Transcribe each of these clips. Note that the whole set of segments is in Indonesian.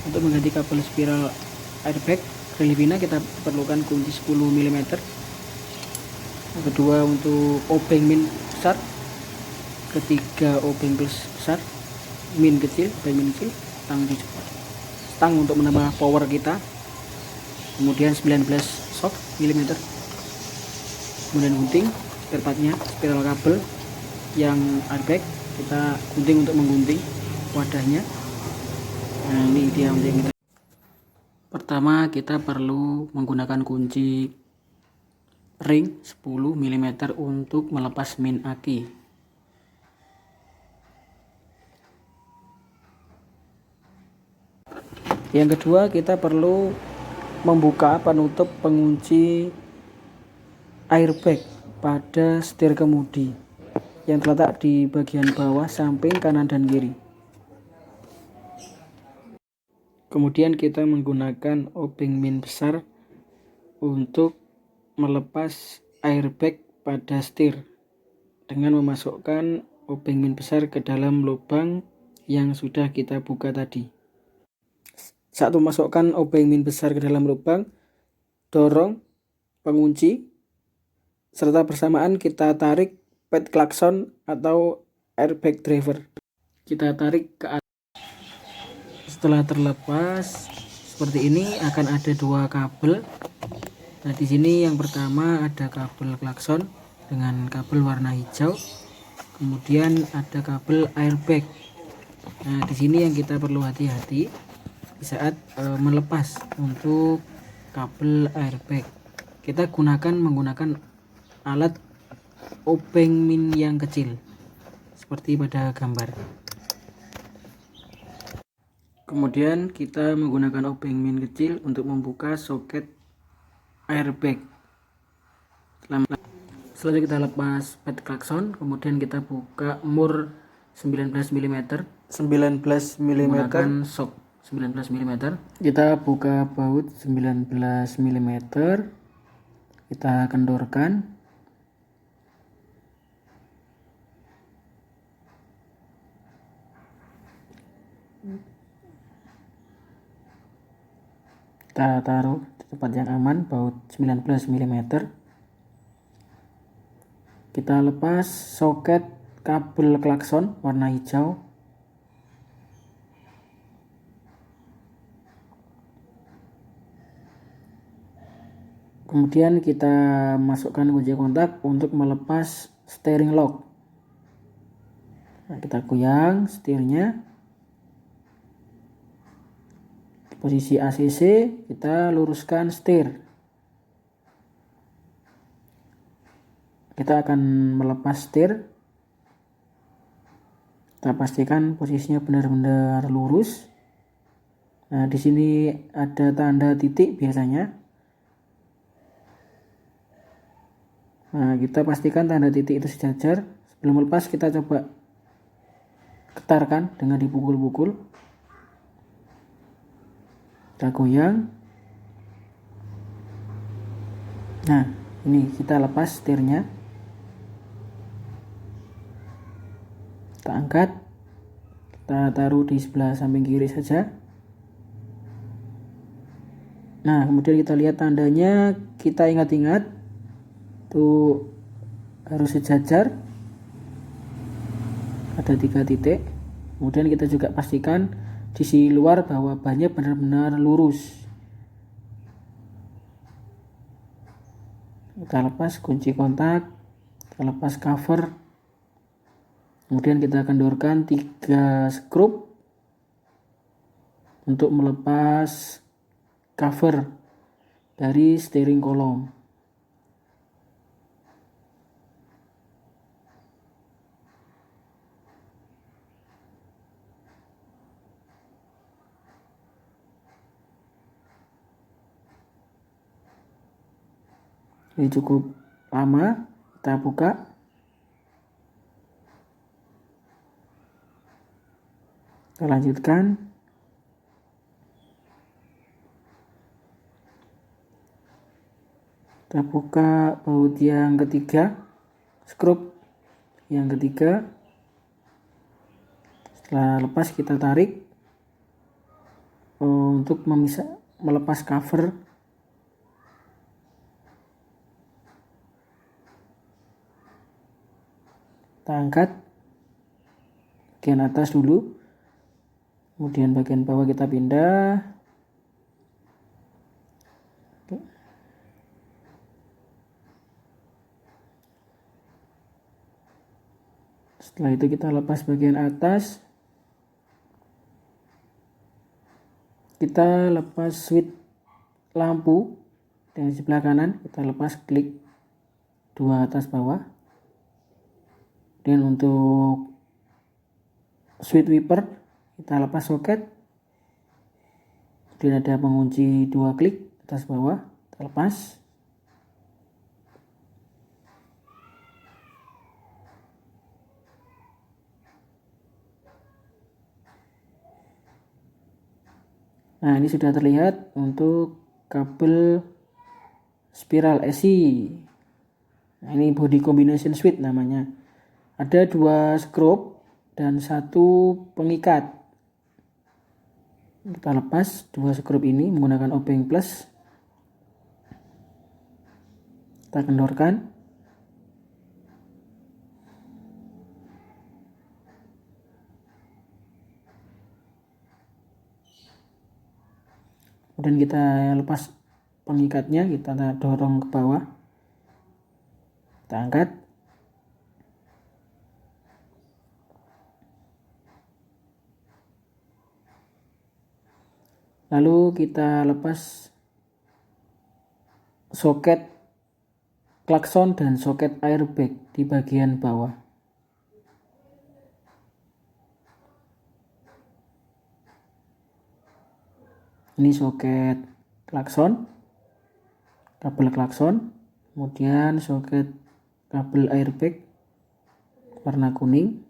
Untuk mengganti kabel spiral airbag Relivina kita perlukan kunci 10 mm. Yang kedua untuk obeng min besar, ketiga obeng plus besar, min kecil, obeng min kecil, stang untuk menambah power kita, kemudian 19 shock mm, kemudian gunting spare partnya, spiral kabel yang airbag kita gunting untuk menggunting wadahnya. Nah, ini dia yang kita. Pertama kita perlu menggunakan kunci ring 10 mm untuk melepas min aki. Yang kedua kita perlu membuka penutup pengunci airbag pada setir kemudi yang terletak di bagian bawah samping kanan dan kiri. Kemudian kita menggunakan obeng min besar untuk melepas airbag pada setir dengan memasukkan obeng min besar ke dalam lubang yang sudah kita buka tadi. Saat memasukkan obeng min besar ke dalam lubang, dorong pengunci serta bersamaan kita tarik pad klakson atau airbag driver. Kita tarik ke atas. Setelah terlepas seperti ini akan ada dua kabel. Nah, di sini yang pertama ada kabel klakson dengan kabel warna hijau. Kemudian ada kabel airbag. Nah, di sini yang kita perlu hati-hati di saat melepas untuk kabel airbag. Kita menggunakan alat obeng min yang kecil seperti pada gambar. Kemudian kita menggunakan obeng min kecil untuk membuka soket airbag. Selanjutnya kita lepas pad klakson, kemudian kita buka mur 19 mm menggunakan shock 19 mm. Kita buka baut 19 mm, kita kendorkan. Kita taruh di tempat yang aman, baut 19 mm. Kita lepas soket kabel klakson warna hijau. Kemudian kita masukkan kunci kontak untuk melepas steering lock. Nah, kita goyang setirnya. Posisi ACC kita luruskan setir. Kita akan melepas setir. Kita pastikan posisinya benar-benar lurus. Nah, di sini ada tanda titik biasanya. Nah, kita pastikan tanda titik itu sejajar. Sebelum melepas kita coba getarkan dengan dipukul-pukul. Kita goyang. Nah, ini kita lepas setirnya. Kita angkat. Kita taruh di sebelah samping kiri saja. Nah, kemudian kita lihat tandanya, kita ingat-ingat tuh harus sejajar. Ada 3 titik. Kemudian kita juga pastikan di sisi luar bahwa bannya benar-benar lurus. Kita lepas kunci kontak, kita lepas cover, kemudian kita kendorkan 3 skrup untuk melepas cover dari steering column. Ini cukup lama, kita buka. Kita lanjutkan. Kita buka baut yang ketiga, skrup yang ketiga. Setelah lepas kita tarik. untuk melepas cover. Kita angkat bagian atas dulu, kemudian bagian bawah kita pindah. Setelah itu kita lepas bagian atas, kita lepas switch lampu dari sebelah kanan, kita lepas, klik dua atas bawah. Dan untuk switch wiper kita lepas soket, kemudian ada pengunci dua klik atas bawah, kita lepas. Nah, ini sudah terlihat untuk kabel spiral AC. Nah, ini body combination switch namanya. Ada 2 skrup dan 1 pengikat. Kita lepas 2 skrup ini menggunakan obeng plus. Kita kendorkan. Kemudian kita lepas pengikatnya, kita dorong ke bawah. Kita angkat. Lalu kita lepas soket klakson dan soket airbag di bagian bawah. Ini soket klakson, kabel klakson, kemudian soket kabel airbag warna kuning.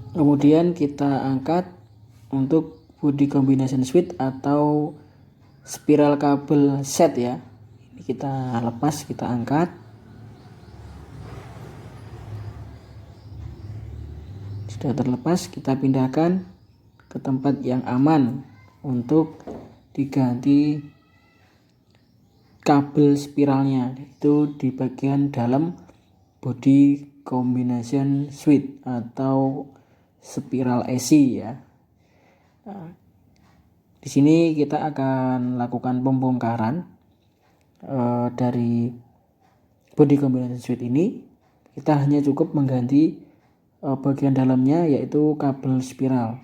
Kemudian kita angkat untuk body combination switch atau spiral kabel set ya. Ini kita lepas, kita angkat. Sudah terlepas, kita pindahkan ke tempat yang aman untuk diganti kabel spiralnya, itu di bagian dalam body combination switch atau spiral AC ya. Nah, di sini kita akan lakukan pembongkaran dari body combination switch ini. Kita hanya cukup mengganti bagian dalamnya, yaitu kabel spiral.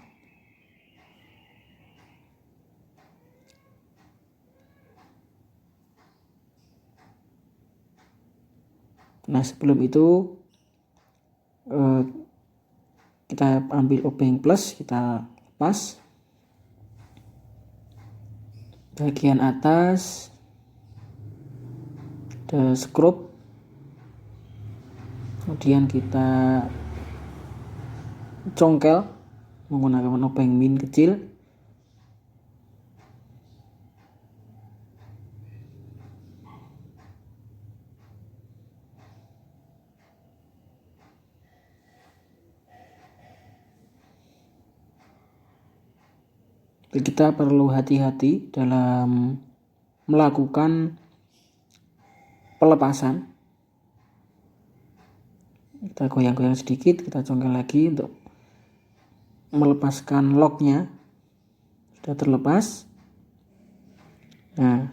Nah, sebelum itu kita ambil obeng plus, kita lepas bagian atas, ada skrup, kemudian kita congkel menggunakan obeng min kecil. Kita perlu hati-hati dalam melakukan pelepasan. Kita goyang-goyang sedikit, kita congkel lagi untuk melepaskan locknya. Sudah terlepas. Nah,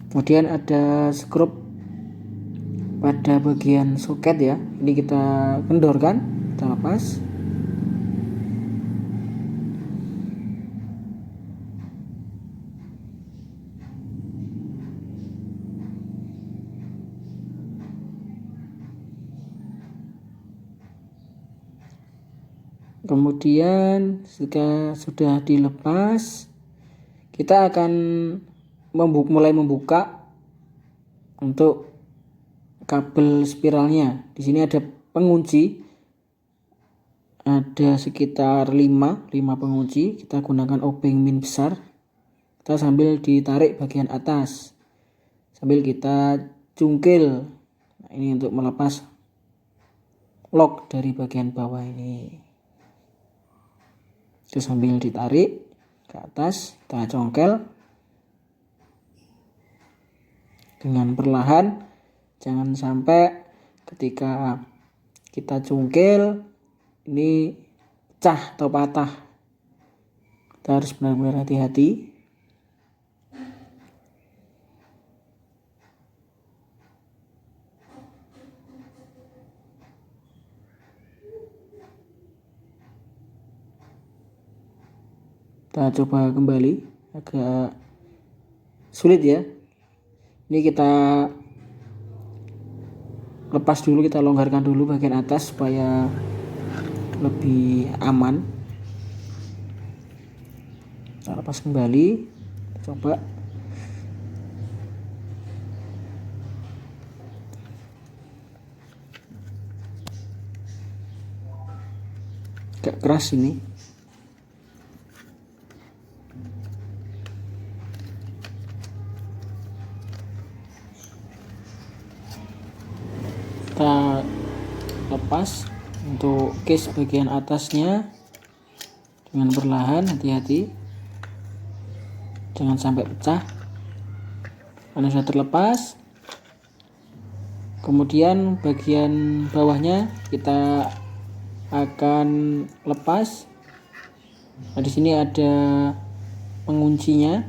kemudian ada skrup pada bagian soket ya. Ini kita kendorkan, kita lepas. Kemudian jika sudah dilepas, kita akan mulai membuka untuk kabel spiralnya. Di sini ada pengunci, ada sekitar 5 pengunci. Kita gunakan obeng min besar, kita sambil ditarik bagian atas sambil kita cungkil. Nah, ini untuk melepas lock dari bagian bawah ini. Itu sambil ditarik ke atas, kita congkel dengan perlahan, jangan sampai ketika kita cungkil ini pecah atau patah. Kita harus benar-benar hati-hati. Kita coba kembali, agak sulit ya. Ini kita lepas dulu, kita longgarkan dulu bagian atas supaya lebih aman. Kita lepas kembali, kita coba. Agak keras ini. Kita lepas untuk case bagian atasnya dengan perlahan, hati-hati jangan sampai pecah. Karena sudah terlepas, kemudian bagian bawahnya kita akan lepas. Nah, di sini ada penguncinya,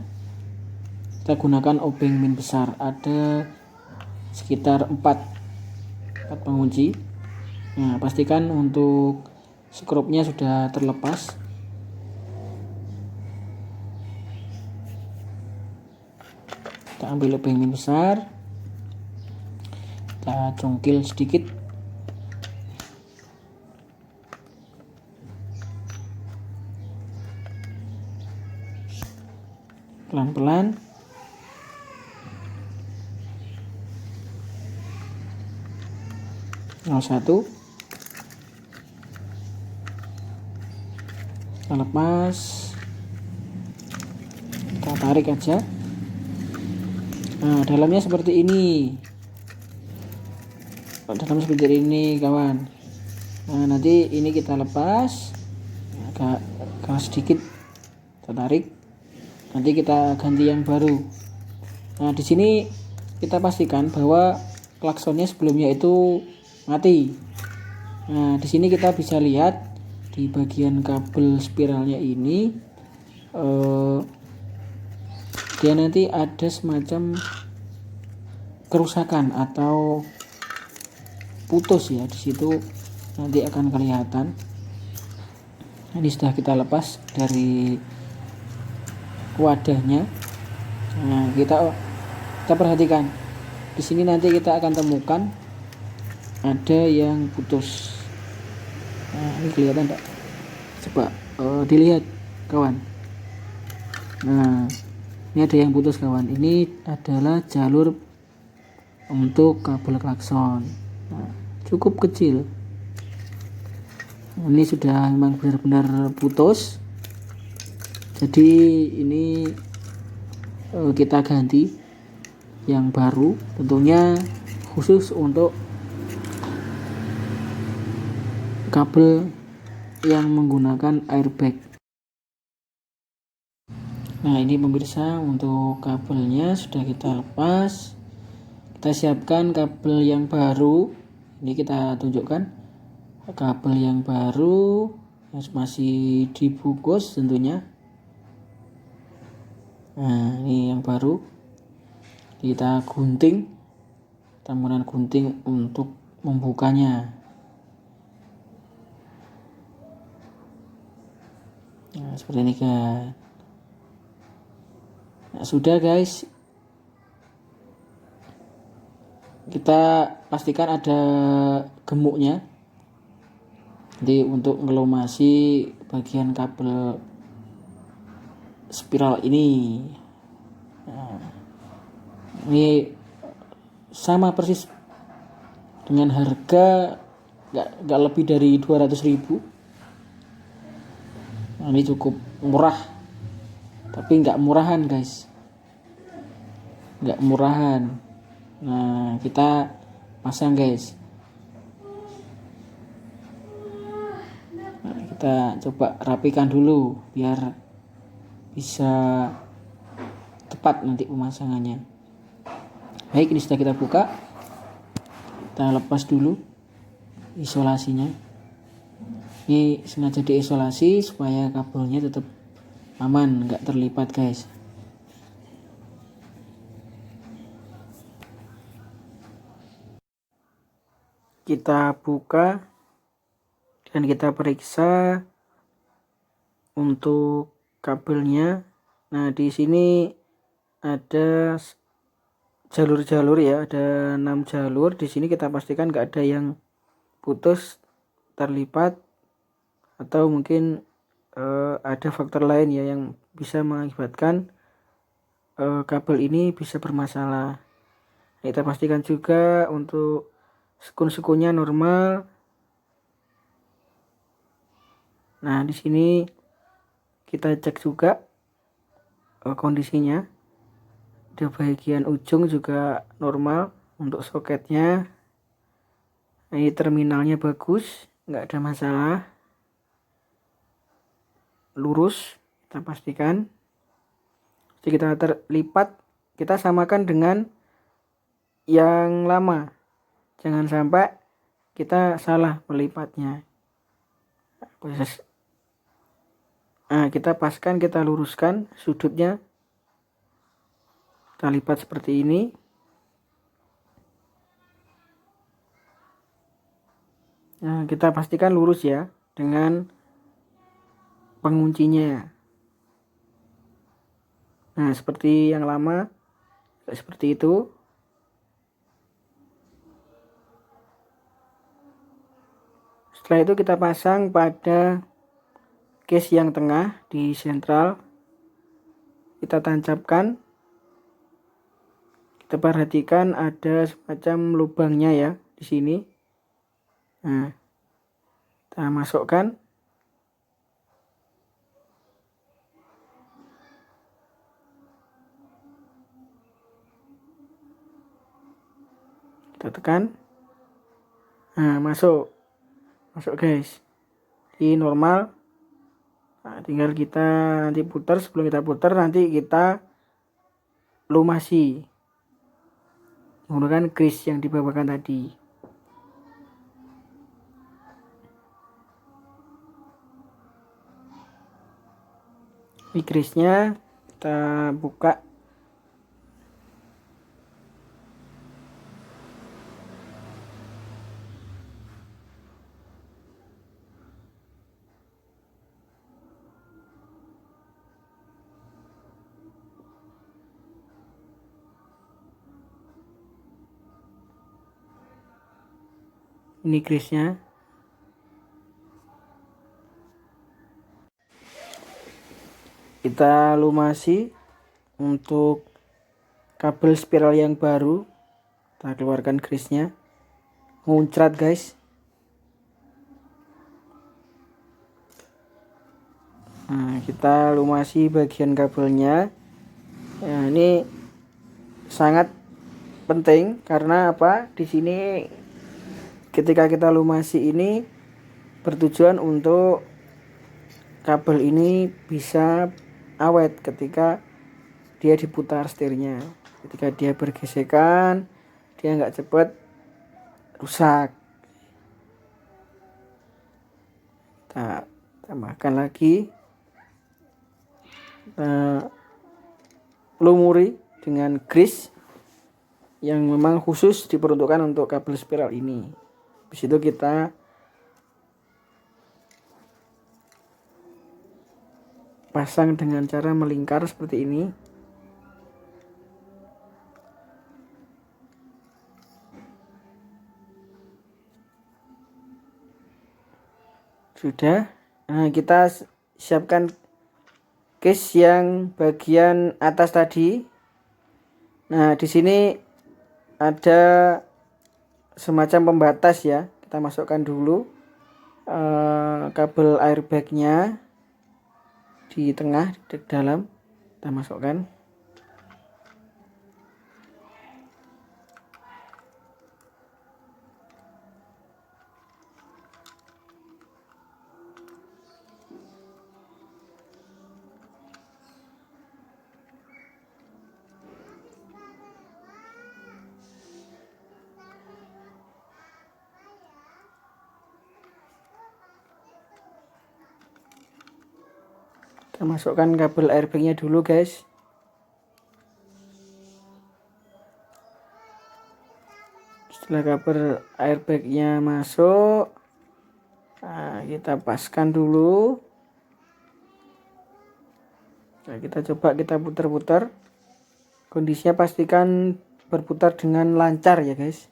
kita gunakan obeng min besar, ada sekitar 4 pengunci. Nah, pastikan untuk skrupnya sudah terlepas. Kita ambil obeng min besar, kita congkil sedikit. Pelan-pelan. Satu, kita lepas, kita tarik aja. Nah, dalamnya seperti ini. Dalamnya seperti ini kawan. Nah, nanti ini kita lepas, agak keras sedikit, kita tarik. Nanti kita ganti yang baru. Nah, di sini kita pastikan bahwa klaksonnya sebelumnya itu mati. Nah, di sini kita bisa lihat di bagian kabel spiralnya ini, dia nanti ada semacam kerusakan atau putus ya, di situ nanti akan kelihatan. Ini sudah kita lepas dari wadahnya. Nah, kita perhatikan di sini, nanti kita akan temukan ada yang putus. Nah, ini kelihatan enggak? Coba dilihat kawan. Nah, ini ada yang putus kawan. Ini adalah jalur untuk kabel klakson. Nah, cukup kecil. Ini sudah memang benar-benar putus. Jadi ini kita ganti yang baru, tentunya khusus untuk kabel yang menggunakan airbag. Nah, ini pemirsa, untuk kabelnya sudah kita lepas. Kita siapkan kabel yang baru. Ini kita tunjukkan kabel yang baru yang masih dibungkus tentunya. Nah, ini yang baru. Kita gunting, kita menggunakan gunting untuk membukanya. Nah, seperti ini kan. Nah, sudah guys, kita pastikan ada gemuknya. Jadi untuk ngelumasi bagian kabel spiral ini. Nah, ini sama persis dengan harga nggak lebih dari 200.000. Nah, ini cukup murah tapi nggak murahan guys, nggak murahan. Nah, kita pasang guys. Nah, kita coba rapikan dulu biar bisa tepat nanti pemasangannya. Baik, ini sudah kita buka. Kita lepas dulu isolasinya. Ini sengaja diisolasi supaya kabelnya tetap aman, nggak terlipat guys. Kita buka dan kita periksa untuk kabelnya. Nah, di sini ada jalur-jalur ya, ada 6 jalur. Di sini kita pastikan nggak ada yang putus, terlipat, atau mungkin ada faktor lain ya yang bisa mengakibatkan kabel ini bisa bermasalah. Kita pastikan juga untuk sekun-sekunnya normal. Nah, di sini kita cek juga kondisinya. Di bagian ujung juga normal untuk soketnya. Ini terminalnya bagus, nggak ada masalah. Lurus, kita pastikan. Jadi kita terlipat, kita samakan dengan yang lama. Jangan sampai kita salah melipatnya. Nah, kita paskan, kita luruskan sudutnya. Kita lipat seperti ini. Nah, kita pastikan lurus ya dengan penguncinya. Nah, seperti yang lama, seperti itu. Setelah itu kita pasang pada case yang tengah di sentral. Kita tancapkan. Kita perhatikan ada semacam lubangnya ya di sini. Nah, kita masukkan. Kita tekan. Nah, masuk guys. Ini normal. Nah, tinggal kita nanti putar. Sebelum kita putar nanti kita lumasi menggunakan grease yang dibawakan tadi. Ini grease-nya kita buka. Ini grease-nya. Kita lumasi untuk kabel spiral yang baru. Kita keluarkan grease-nya. Muncrat guys. Nah, kita lumasi bagian kabelnya. Nah, ini sangat penting karena apa? Di sini ketika kita lumasi ini bertujuan untuk kabel ini bisa awet ketika dia diputar setirnya. Ketika dia bergesekan, dia nggak cepat rusak. Kita tambahkan lagi. Kita lumuri dengan grease yang memang khusus diperuntukkan untuk kabel spiral ini. Habis itu kita pasang dengan cara melingkar seperti ini. Sudah. Nah, kita siapkan case yang bagian atas tadi. Nah, di sini ada semacam pembatas ya. Kita masukkan dulu kabel airbagnya di tengah, di dalam. kita masukkan. Kita masukkan kabel airbagnya dulu guys. Setelah kabel airbagnya masuk, nah, kita paskan dulu. Nah, kita coba kita putar-putar. Kondisinya pastikan berputar dengan lancar ya guys.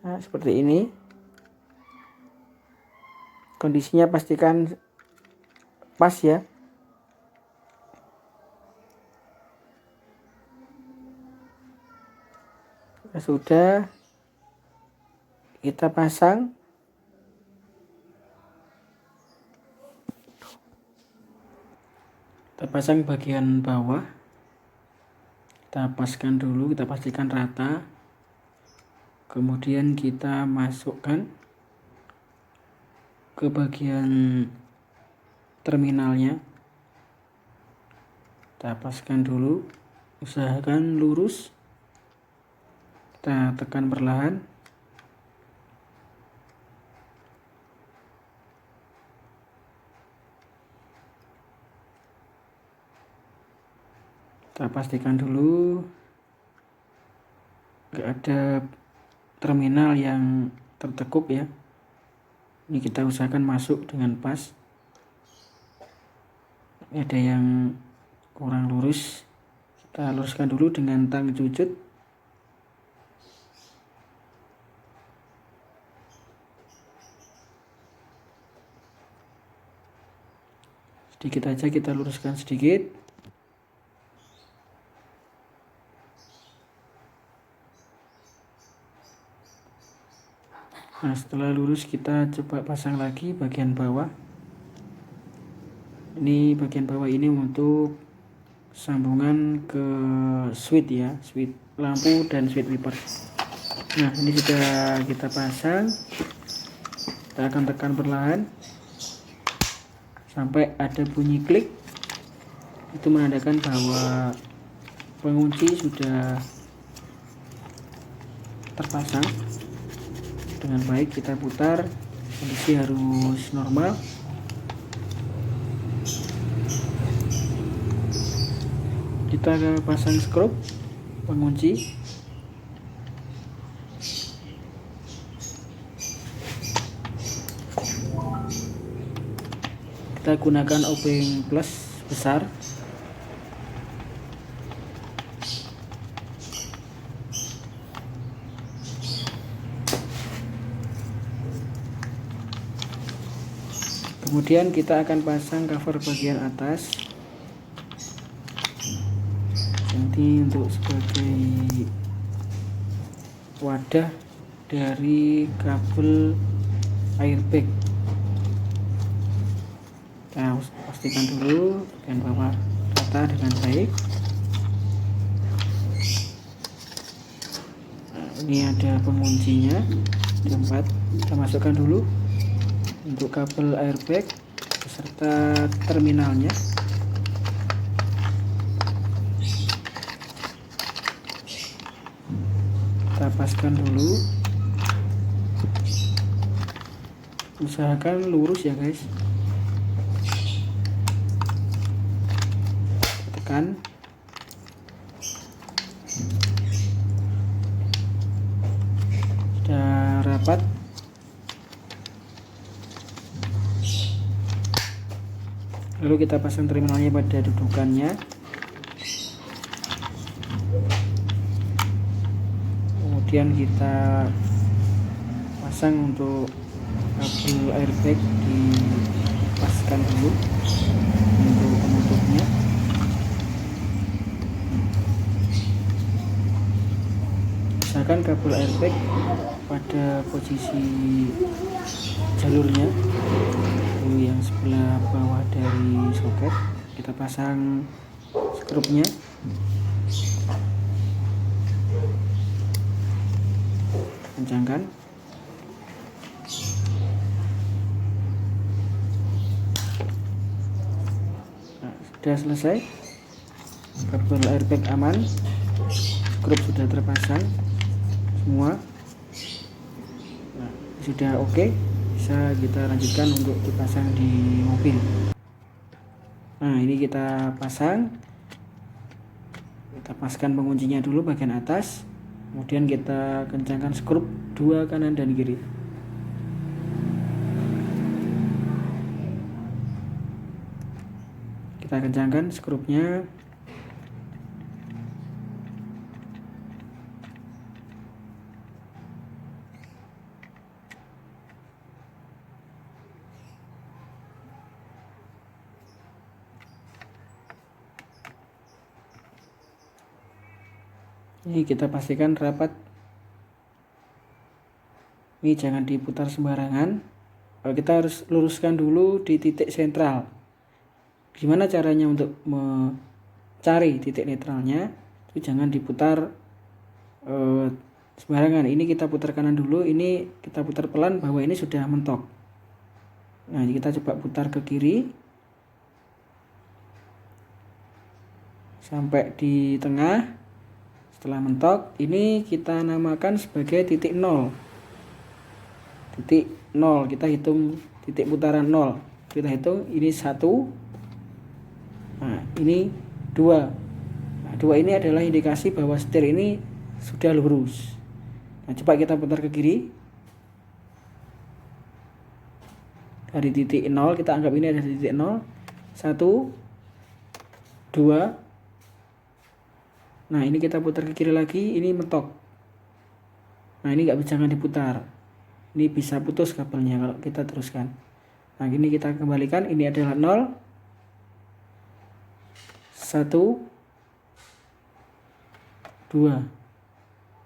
Nah, seperti ini. Kondisinya pastikan pas ya. Sudah kita pasang. Kita pasang bagian bawah. Kita paskan dulu, kita pastikan rata. Kemudian kita masukkan ke bagian terminalnya. Kita paskan dulu, usahakan lurus. Kita tekan perlahan. Kita pastikan dulu nggak ada terminal yang tertekuk ya. Ini kita usahakan masuk dengan pas. Ini ada yang kurang lurus, kita luruskan dulu dengan tang cucut. Sedikit aja kita luruskan sedikit. Nah, setelah lurus kita coba pasang lagi bagian bawah. Ini bagian bawah ini untuk sambungan ke switch ya, switch lampu dan switch wiper. Nah, ini sudah kita pasang. Kita akan tekan perlahan sampai ada bunyi klik. Itu menandakan bahwa pengunci sudah terpasang dengan baik. Kita putar, kondisi harus normal. Kita pasang skrup pengunci. Kita gunakan obeng plus besar. Kemudian kita akan pasang cover bagian atas. Ini untuk sebagai wadah dari kabel airbag. Kita pastikan dulu bagian bawah rata dengan baik. Nah, ini ada penguncinya, ada 4. Kita masukkan dulu untuk kabel airbag beserta terminalnya. Kita paskan dulu, usahakan lurus ya guys. Tekan. Sudah rapat. Lalu kita pasang terminalnya pada dudukannya. Kemudian kita pasang untuk kabel airbag, dipaskan dulu untuk penutupnya. Usahakan kabel airbag pada posisi jalurnya. dulu yang sebelah bawah dari soket. Kita pasang skrupnya. Kencangkan. Nah, sudah selesai. Kabel airbag aman, skrup sudah terpasang semua. Nah, sudah oke, bisa kita lanjutkan untuk dipasang di mobil. Nah, ini kita pasang. Kita paskan penguncinya dulu bagian atas, kemudian kita kencangkan skrup 2 kanan dan kiri. Kita kencangkan skrupnya. Ini kita pastikan rapat. Ini jangan diputar sembarangan. Kita harus luruskan dulu di titik sentral. Gimana caranya untuk mencari titik netralnya? Itu jangan diputar sembarangan. Ini kita putar kanan dulu, ini kita putar pelan bahwa ini sudah mentok. Nah, kita coba putar ke kiri sampai di tengah. Setelah mentok, ini kita namakan sebagai titik 0. Titik 0, kita hitung titik putaran 0. Kita hitung ini 1. Nah, ini 2. Nah, 2 ini adalah indikasi bahwa setir ini sudah lurus. Nah, coba kita putar ke kiri. Dari titik 0, kita anggap ini ada titik 0. 1, 2. Nah, ini kita putar ke kiri lagi, ini mentok. Nah, ini jangan diputar. Ini bisa putus kabelnya kalau kita teruskan. Nah, ini kita kembalikan, ini adalah 0. 1, 2.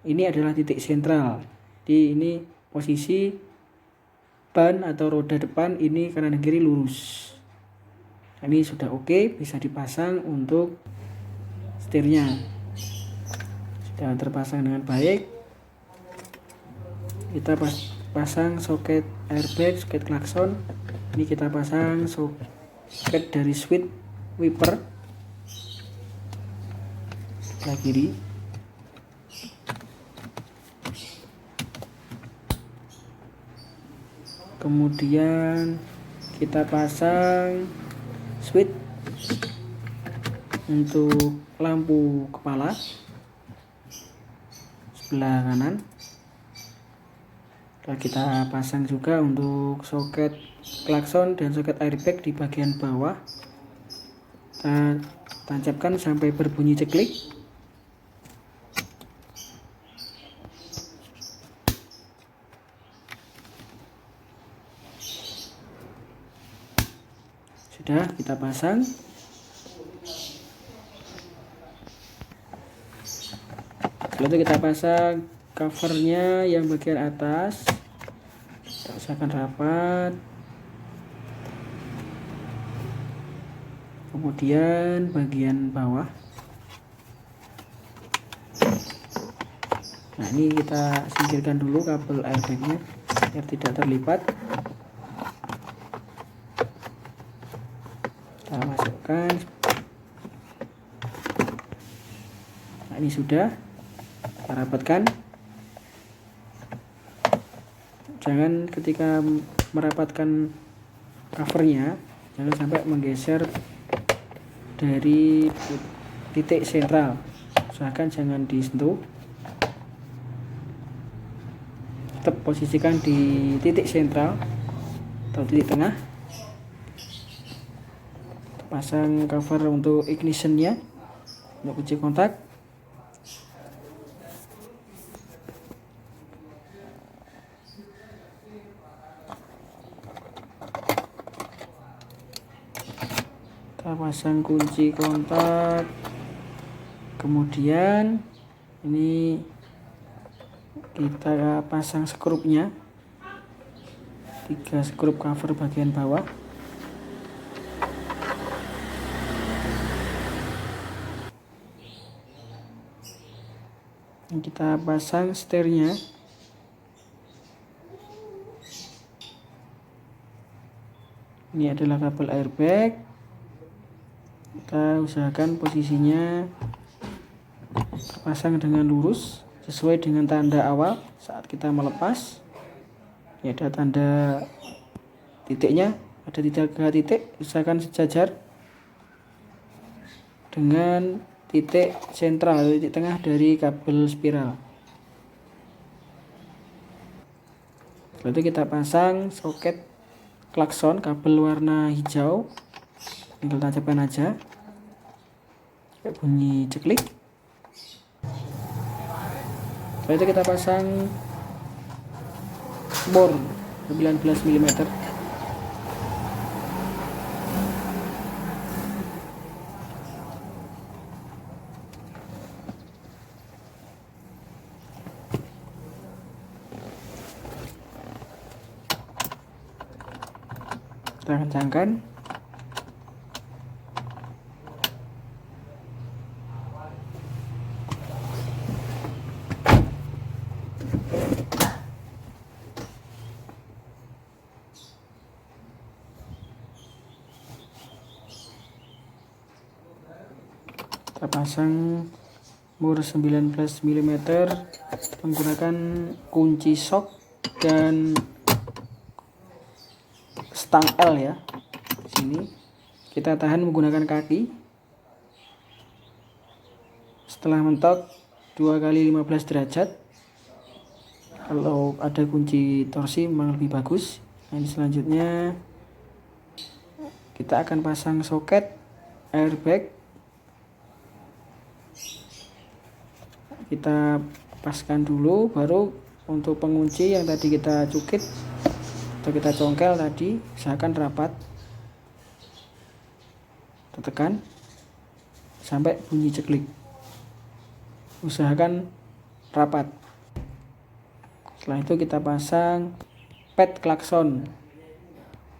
Ini adalah titik sentral. Jadi ini posisi ban atau roda depan ini kanan dan kiri lurus. Nah, ini sudah oke, bisa dipasang untuk setirnya. Sudah terpasang dengan baik. Kita pasang soket airbag, soket klakson. Ini kita pasang soket dari switch wiper sebelah kiri. Kemudian kita pasang switch untuk lampu kepala sebelah kanan. Kita pasang juga untuk soket klakson dan soket airbag di bagian bawah. Kita tancapkan sampai berbunyi ceklik. Sudah kita pasang. Setelah itu kita pasang covernya yang bagian atas. Kita usahakan rapat. Kemudian bagian bawah. Nah, ini kita singkirkan dulu kabel airbagnya biar tidak terlipat. Kita masukkan. Nah, ini sudah. Kita rapatkan. Jangan ketika merapatkan covernya, jangan sampai menggeser dari titik sentral. Usahakan jangan disentuh. Tetap posisikan di titik sentral atau titik tengah. Pasang cover untuk ignitionnya, untuk kunci kontak. Kita pasang kunci kontak. Kemudian ini kita pasang skrupnya, 3 skrup cover bagian bawah. Kita pasang setirnya. Ini adalah kabel airbag. Kita usahakan posisinya terpasang dengan lurus sesuai dengan tanda awal saat kita melepas. Ini ada tanda titiknya, ada 3 titik, usahakan sejajar dengan titik sentral atau titik tengah dari kabel spiral. Setelah itu kita pasang soket klakson kabel warna hijau, tinggal tancapkan aja kayak bunyi ceklik. Setelah itu kita pasang bor 19 mm. Kita kencangkan. Kita pasang bor 19 mm menggunakan kunci sok dan stang L ya. Di sini kita tahan menggunakan kaki. Setelah mentok 2 kali 15 derajat. Kalau ada kunci torsi memang lebih bagus. Nah, selanjutnya kita akan pasang soket airbag. Kita paskan dulu, baru untuk pengunci yang tadi kita cukit atau kita congkel tadi, usahakan rapat. Tekan sampai bunyi ceklik, usahakan rapat. Setelah itu kita pasang pad klakson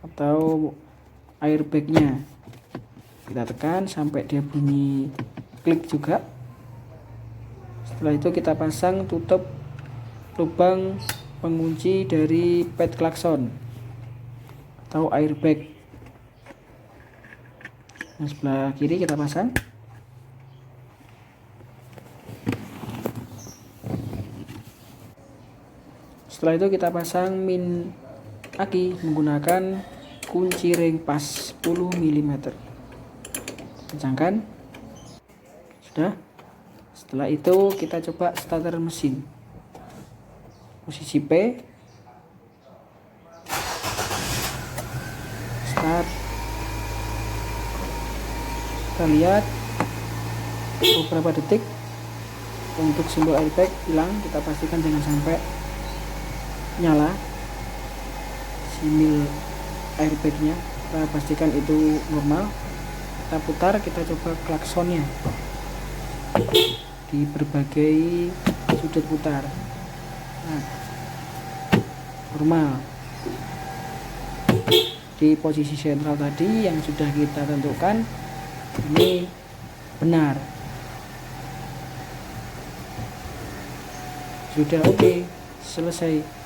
atau airbagnya, kita tekan sampai dia bunyi klik juga. Setelah itu kita pasang tutup lubang pengunci dari pad klakson atau airbag. Nah, sebelah kiri kita pasang. Setelah itu kita pasang min aki menggunakan kunci ring pas 10 mm. Kencangkan. Sudah. Setelah itu kita coba starter mesin. Posisi P. Start. Kita lihat beberapa detik untuk simbol airbag hilang. Kita pastikan jangan sampai nyala simbol airbagnya. Kita pastikan itu normal. Kita putar, kita coba klaksonnya di berbagai sudut putar. Nah, normal. Di posisi sentral tadi yang sudah kita tentukan ini benar. Sudah oke, selesai.